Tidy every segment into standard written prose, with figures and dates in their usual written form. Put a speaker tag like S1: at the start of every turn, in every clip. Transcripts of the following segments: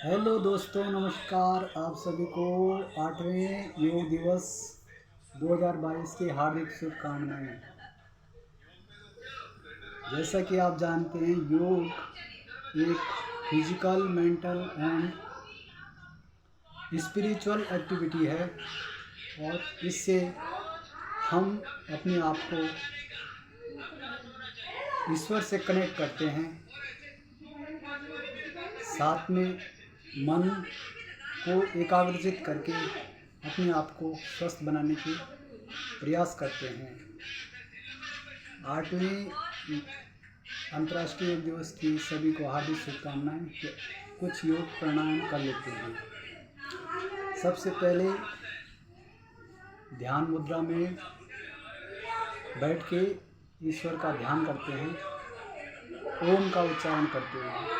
S1: Hello दोस्तों, नमस्कार। आप सभी को 8वें योग दिवस 2022 की हार्दिक शुभकामनाएं। जैसा कि आप जानते हैं, योग एक physical, mental and spiritual activity है और इससे हम अपने आप को ईश्वर से कनेक्ट करते हैं। साथ में मन को एकाग्रचित करके अपने आप को स्वस्थ बनाने की प्रयास करते हैं। 8वें अंतर्राष्ट्रीय योग दिवस की सभी को हार्दिक शुभकामनाएं। कुछ योग प्राणायाम कर लेते हैं। सबसे पहले ध्यान मुद्रा में बैठ के ईश्वर का ध्यान करते हैं। ओम का उच्चारण करते हैं।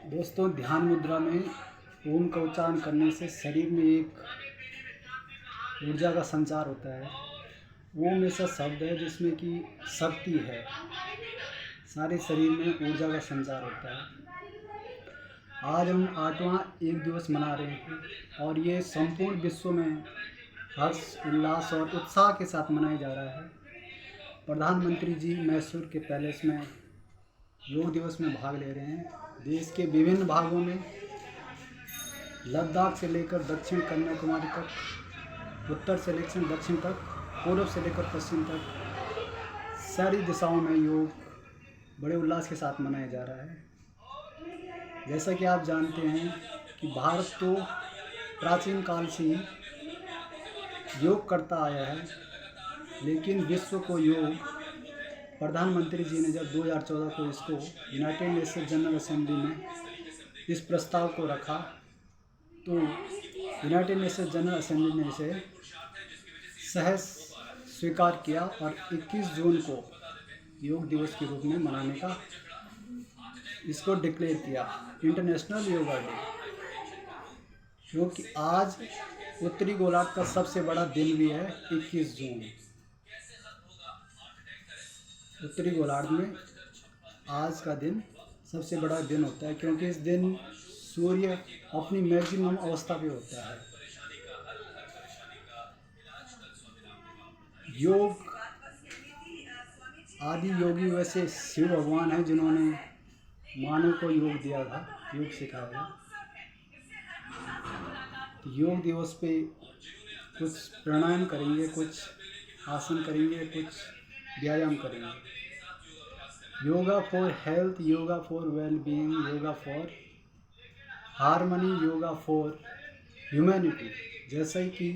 S1: दोस्तों, ध्यान मुद्रा में ओम का उच्चारण करने से शरीर में एक ऊर्जा का संचार होता है। ओम ऐसा शब्द है जिसमें कि शक्ति है। सारे शरीर में ऊर्जा का संचार होता है। आज हम 8वां एक दिवस मना रहे हैं और ये संपूर्ण विश्व में हर्ष, उल्लास और उत्साह के साथ मनाया जा रहा है। प्रधानमंत्री जी मैसूर के पैलेस में योग दिवस में भाग ले रहे हैं। देश के विभिन्न भागों में, लद्दाख से लेकर दक्षिण कन्याकुमारी तक, उत्तर से लेकर दक्षिण तक, पूर्व से लेकर पश्चिम तक, सारी दिशाओं में योग बड़े उल्लास के साथ मनाया जा रहा है। जैसा कि आप जानते हैं कि भारत तो प्राचीन काल से ही योग करता आया है, लेकिन विश्व को योग प्रधानमंत्री जी ने जब 2014 को इसको यूनाइटेड नेशन जनरल असेंबली में इस प्रस्ताव को रखा, तो यूनाइटेड नेशन जनरल असेंबली ने इसे सहज स्वीकार किया और 21 जून को योग दिवस के रूप में मनाने का इसको डिक्लेयर किया, इंटरनेशनल योगा डे। क्योंकि आज उत्तरी गोलार्ध का सबसे बड़ा दिन भी है 21 जून। उत्तरी गोलार्ध में आज का दिन सबसे बड़ा दिन होता है, क्योंकि इस दिन सूर्य अपनी मैक्सिमम अवस्था पे होता है। योग आदि योगी वैसे शिव भगवान हैं जिन्होंने मानव को योग दिया था, योग सिखाया। योग दिवस पे कुछ प्राणायाम करेंगे, कुछ आसन करेंगे, कुछ व्यायाम करेंगे। Yoga for health, yoga for well being, yoga for harmony, yoga for humanity. जैसे कि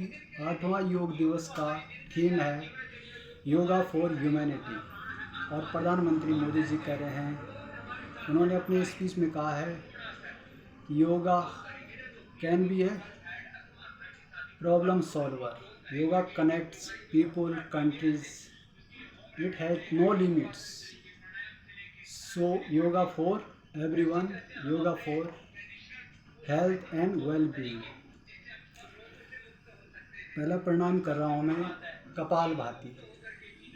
S1: 8वां योग दिवस का थीम है योगा फॉर ह्यूमैनिटी और प्रधानमंत्री मोदी जी कह रहे हैं, उन्होंने अपनी स्पीच में कहा है कि yoga can be a problem solver, yoga connects people, countries, it has no limits. So yoga for everyone, yoga for health and well-being. पहला प्रणाम कर रहा हूँ मैं कपालभाति,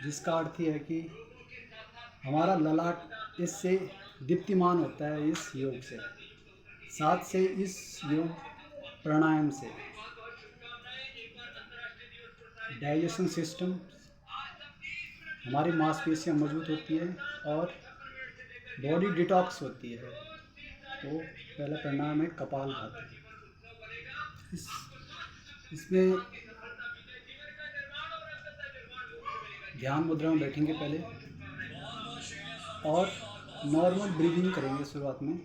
S1: जिसका अर्थ ये है कि हमारा ललाट इससे दीप्तिमान होता है इस योग से, साथ से इस योग प्राणायाम से डाइजेशन सिस्टम, हमारी मांसपेशियाँ मजबूत होती है और बॉडी डिटॉक्स होती है। तो पहला प्राणायाम है कपालभाति। इसमें ध्यान मुद्रा में बैठेंगे पहले और नॉर्मल ब्रीदिंग करेंगे शुरुआत में,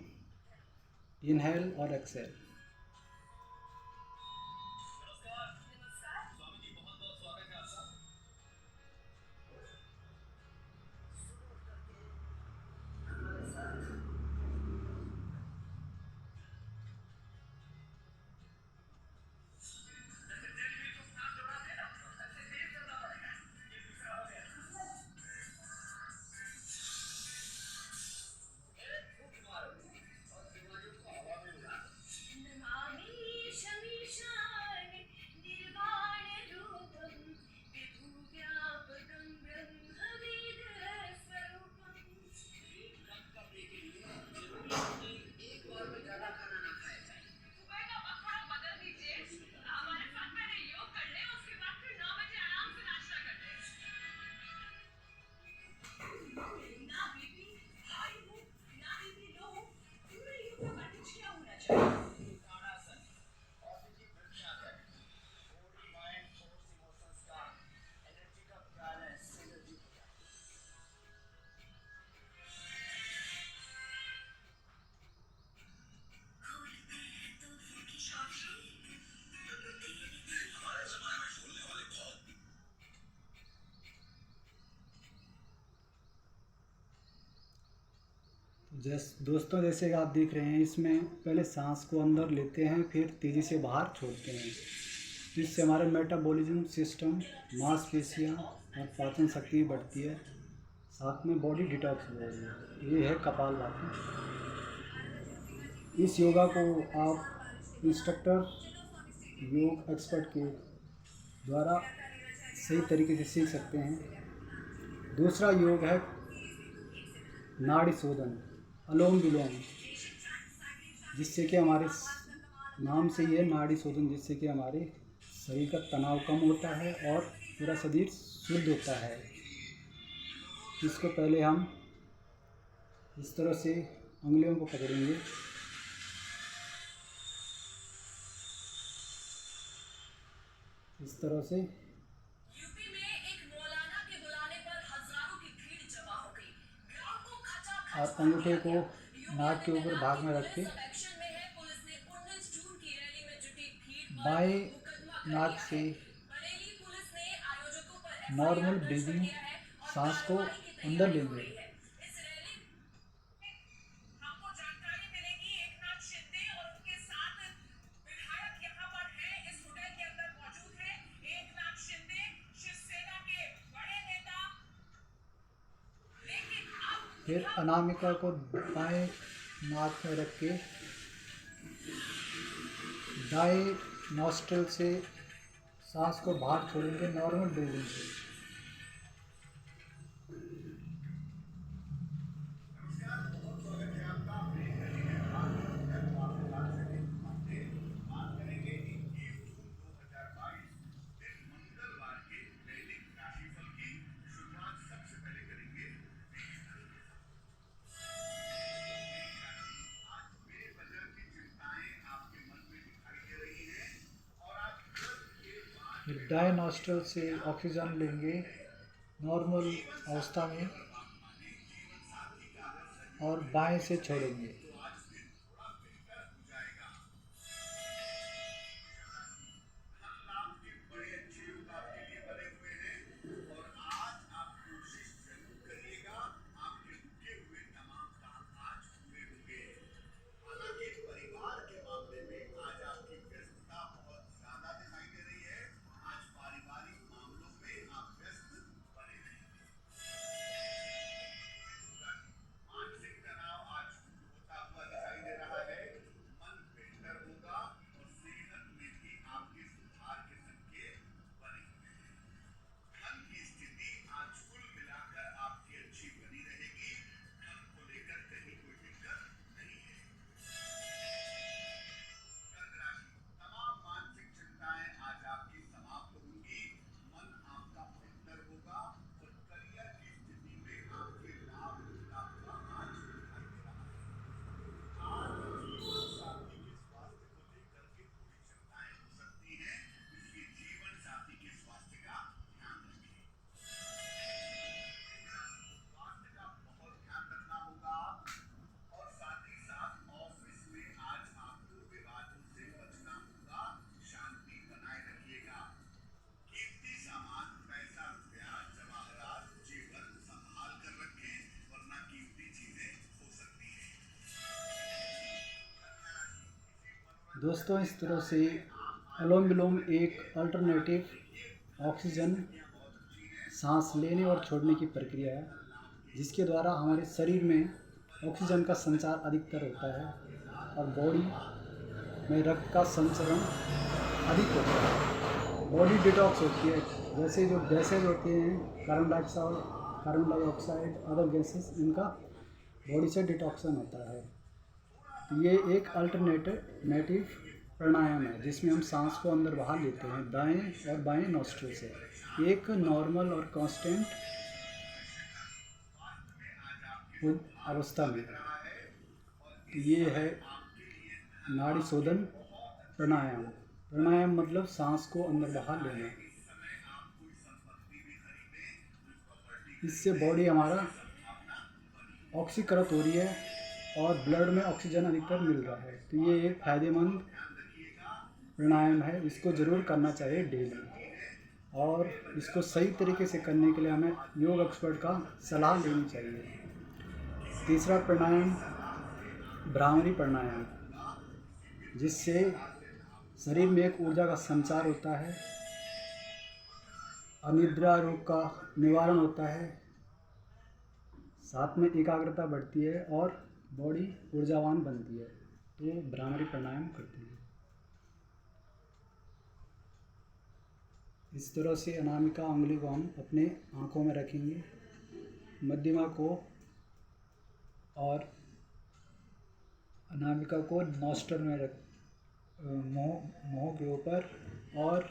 S1: इनहेल और एक्सेल। दोस्तों, जैसे कि आप देख रहे हैं, इसमें पहले सांस को अंदर लेते हैं, फिर तेज़ी से बाहर छोड़ते हैं। इससे हमारे मेटाबॉलिज्म सिस्टम, मांसपेशियाँ और पाचन शक्ति बढ़ती है, साथ में बॉडी डिटॉक्स हो जाती है। ये है कपालभाति। इस योगा को आप इंस्ट्रक्टर, योग एक्सपर्ट के द्वारा सही तरीके से सीख सकते हैं। दूसरा योग है नाड़ी शोधन, अनुलोम विलोम, जिससे कि हमारे नाम से ही है नाड़ी शोधन, जिससे कि हमारे शरीर का तनाव कम होता है और पूरा शरीर शुद्ध होता है। इसको पहले हम इस तरह से उंगलियों को पकड़ेंगे, इस तरह से,
S2: यूपी में एक मौलाना के बुलाने पर हजारों की भीड़ जमा हो गई। ग्राउंड को खचा
S1: और अंगूठे को नाक के ऊपर भाग में रख के
S2: एक्शन में है। पुलिस ने 19 जून की रैली में जुटी भीड़ पर
S1: बाएं
S2: मुकदमा कर
S1: नाक
S2: दिया
S1: से
S2: है। बरेली पुलिस ने आयोजकों पर
S1: नॉर्मल
S2: एफआईआर दर्ज कर
S1: ब्रीदिंग,
S2: दिया है और
S1: सांस को
S2: कार्रवाई की
S1: अंदर
S2: तैयारी हो
S1: लेंगे।
S2: रही है। इस रैली हमको जानकारी मिलेगी एकनाथ शिंदे और उनके साथ विधायक यहाँ पर है, इस होटल के अंदर मौजूद है। एकनाथ शिंदे शिवसेना के बड़े नेता, लेकिन अब
S1: फिर अनामिका को बाएं नाक में रख के दाएं नॉस्ट्रिल से सांस को बाहर छोड़ेंगे नॉर्मल ब्रीदिंग से। फिर दाएं नॉस्ट्रिल से ऑक्सीजन लेंगे नॉर्मल अवस्था में और बाएं से छोड़ेंगे। दोस्तों, इस तरह से अनुलोम विलोम एक अल्टरनेटिव ऑक्सीजन सांस लेने और छोड़ने की प्रक्रिया है, जिसके द्वारा हमारे शरीर में ऑक्सीजन का संचार अधिकतर होता है और बॉडी में रक्त का संचरण अधिक होता है। बॉडी डिटॉक्स होती है, जैसे जो गैसेज होते हैं कार्बन डाइऑक्साइड अदर गैसेस, इनका बॉडी से डिटॉक्सन होता है। तो ये एक अल्टरनेटिव प्राणायाम है जिसमें हम सांस को अंदर बाहर लेते हैं दाएं और बाएं नॉस्ट्रिल से, एक नॉर्मल और कांस्टेंट अवस्था में। तो ये है नाड़ी शोधन प्राणायाम। प्राणायाम मतलब सांस को अंदर बाहर लेना। इससे बॉडी हमारा ऑक्सीकृत हो रही है और ब्लड में ऑक्सीजन अधिकतर मिल रहा है। तो ये एक फ़ायदेमंद प्राणायाम है, इसको ज़रूर करना चाहिए डेली। और इसको सही तरीके से करने के लिए हमें योग एक्सपर्ट का सलाह लेनी चाहिए। तीसरा प्राणायाम भ्रामरी प्राणायाम, जिससे शरीर में एक ऊर्जा का संचार होता है, अनिद्रा रोग का निवारण होता है, साथ में एकाग्रता बढ़ती है और बॉडी ऊर्जावान बनती है। तो भ्रामरी प्राणायाम करते हैं। इस तरह से अनामिका उंगली को हम अपने आँखों में रखेंगे, मध्यमा को और अनामिका को नॉस्ट्रल में रख मुँह के ऊपर और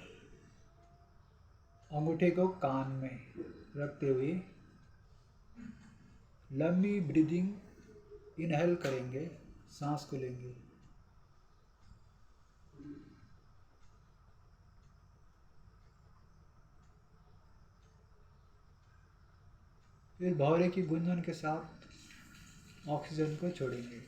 S1: अंगूठे को कान में रखते हुए लंबी ब्रीदिंग इनहेल करेंगे, सांस को लेंगे। फिर भौरे की गुंजन के साथ ऑक्सीजन को छोड़ेंगे।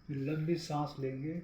S1: फिर लंबी सांस लेंगे।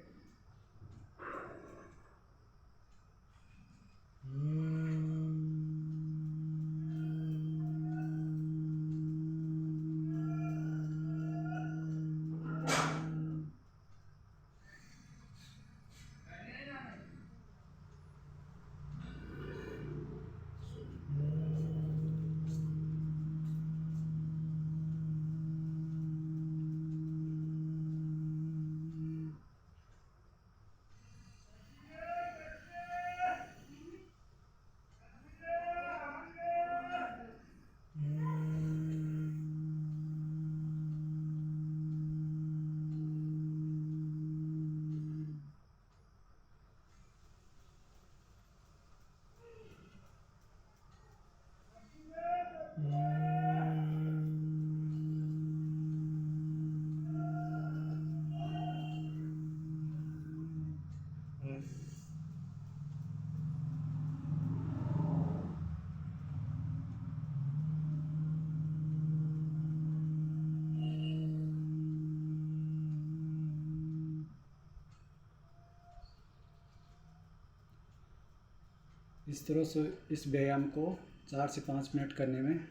S1: इस तरह से इस व्यायाम को 4 से 5 मिनट करने में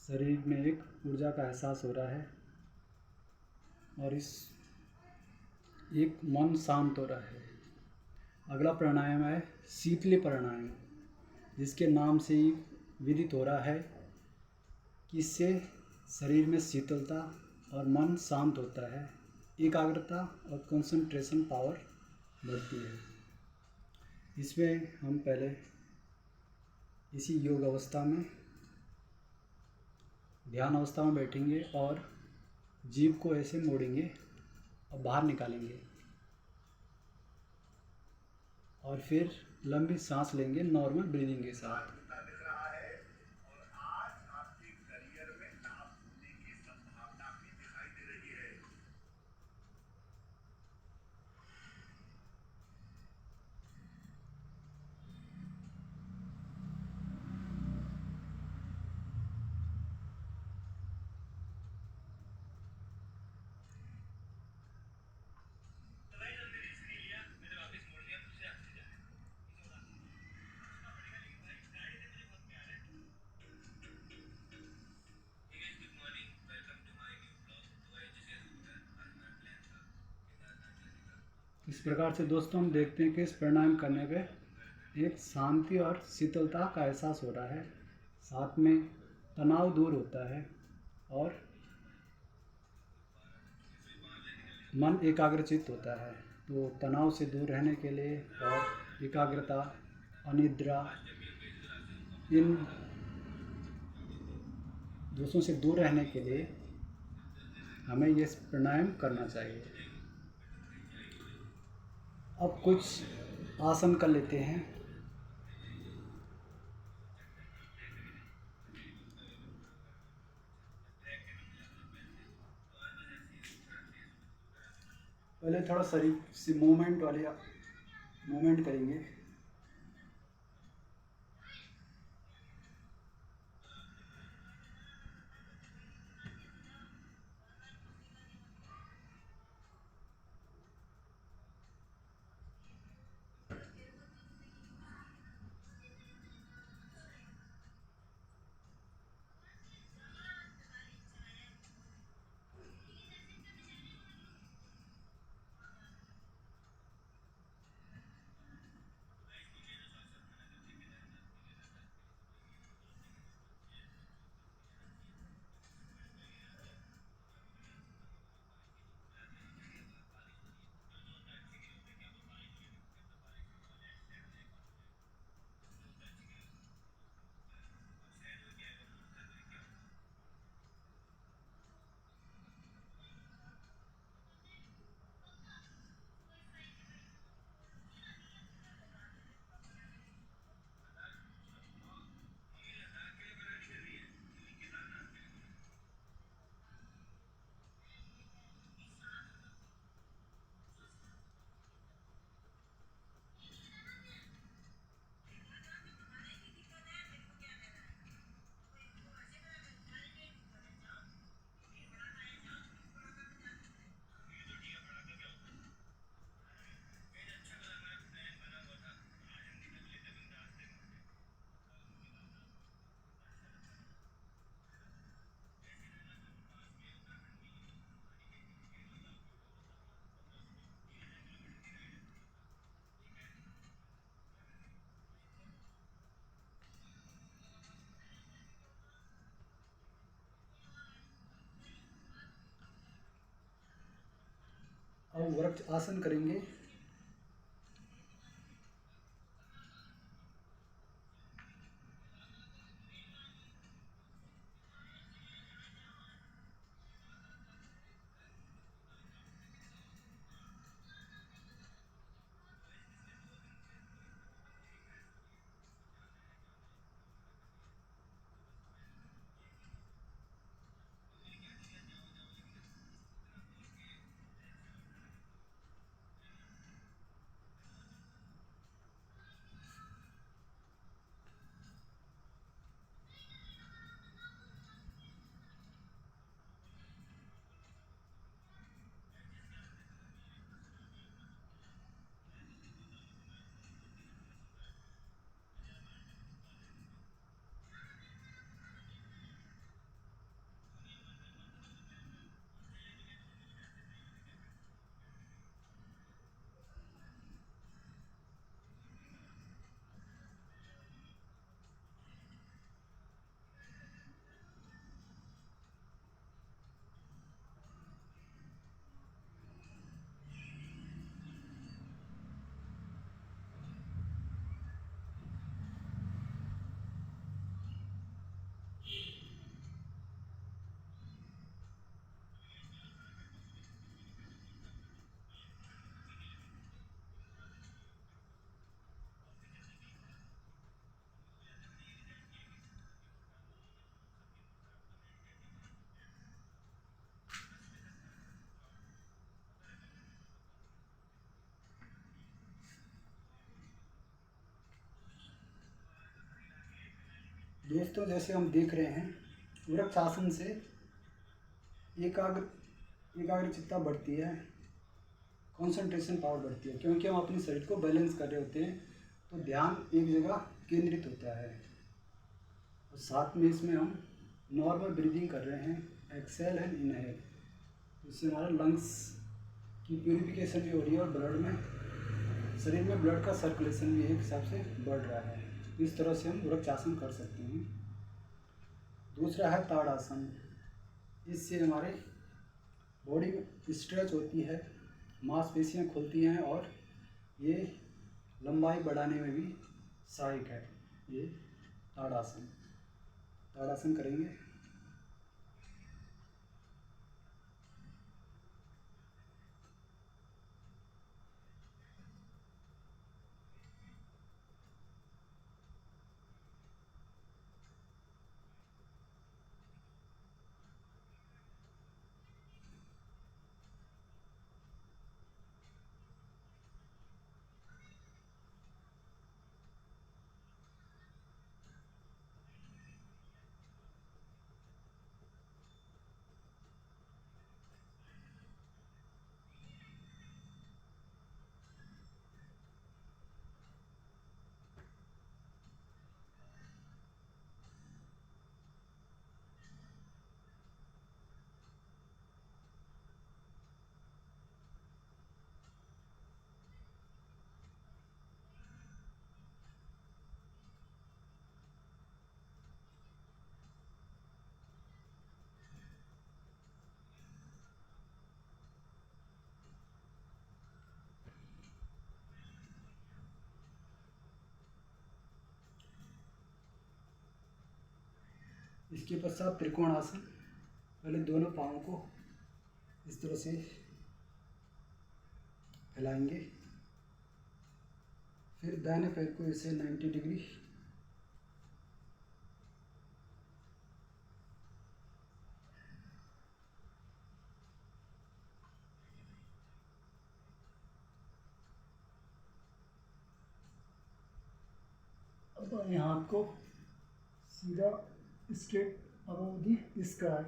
S1: शरीर में एक ऊर्जा का एहसास हो रहा है और एक मन शांत हो रहा है। अगला प्राणायाम है शीतली प्राणायाम, जिसके नाम से ही विदित हो रहा है कि इससे शरीर में शीतलता और मन शांत होता है, एकाग्रता और कंसंट्रेशन पावर बढ़ती है। इसमें हम पहले इसी योग अवस्था में ध्यान अवस्था में बैठेंगे और जीभ को ऐसे मोड़ेंगे और बाहर निकालेंगे और फिर लंबी सांस लेंगे नॉर्मल ब्रीदिंग के साथ। इस प्रकार से दोस्तों हम देखते हैं कि इस प्राणायाम करने पे एक शांति और शीतलता का एहसास हो रहा है, साथ में तनाव दूर होता है और मन एकाग्रचित्त होता है। तो तनाव से दूर रहने के लिए और एकाग्रता, अनिद्रा, इन दोषों से दूर रहने के लिए हमें ये प्राणायाम करना चाहिए। अब कुछ आसन कर लेते हैं। पहले थोड़ा शरीर से मूवमेंट करेंगे। अब वृक्ष आसन करेंगे। दोस्तों, जैसे हम देख रहे हैं, वृक्ष आसन से एकाग्रचित्ता बढ़ती है, कंसंट्रेशन पावर बढ़ती है, क्योंकि हम अपने शरीर को बैलेंस कर रहे होते हैं। तो ध्यान एक जगह केंद्रित होता है और साथ में इसमें हम नॉर्मल ब्रीदिंग कर रहे हैं, एक्सेल एंड इनहेल। इससे हमारा लंग्स की प्यूरिफिकेशन भी हो रही है और ब्लड में, शरीर में ब्लड का सर्कुलेशन भी एक हिसाब से बढ़ रहा है। इस तरह से हम वृक्षासन कर सकते हैं। दूसरा है ताड़ासन। इससे हमारे बॉडी में स्ट्रेच होती है, मांसपेशियां खुलती हैं और ये लंबाई बढ़ाने में भी सहायक है। ये ताड़ासन, ताड़ासन करेंगे। इसके पश्चात त्रिकोण आसन। पहले दोनों पाँव को इस तरह से फैलाएंगे, फिर दाहिने पैर को इसे 90 डिग्री अब बाएं हाथ को सीधा स्ट्रेट अबव दी स्काई।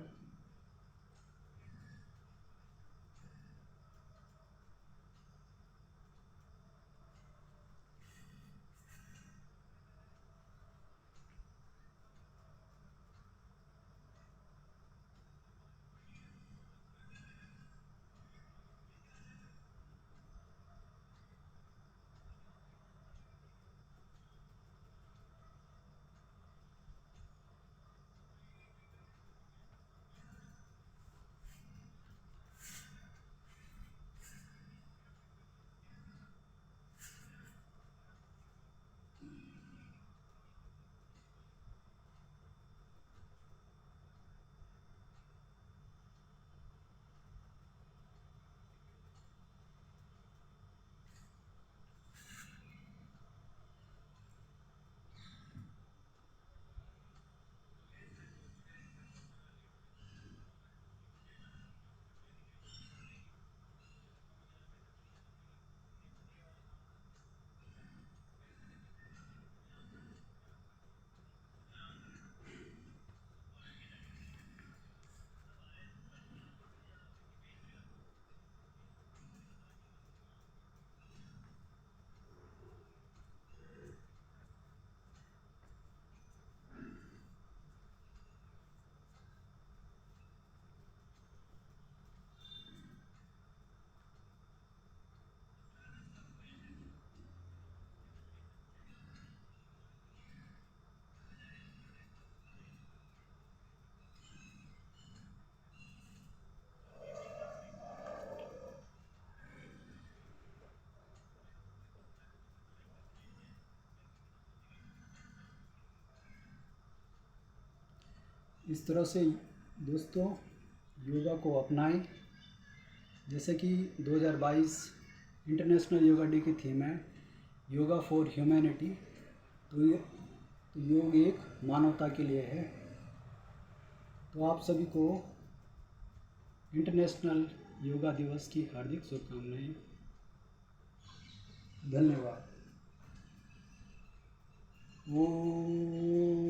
S1: इस तरह से दोस्तों योगा को अपनाएं। जैसे कि 2022 इंटरनेशनल योगा डे की थीम है योगा फॉर ह्यूमैनिटी। तो योग एक मानवता के लिए है। तो आप सभी को इंटरनेशनल योगा दिवस की हार्दिक शुभकामनाएं। धन्यवाद। ओम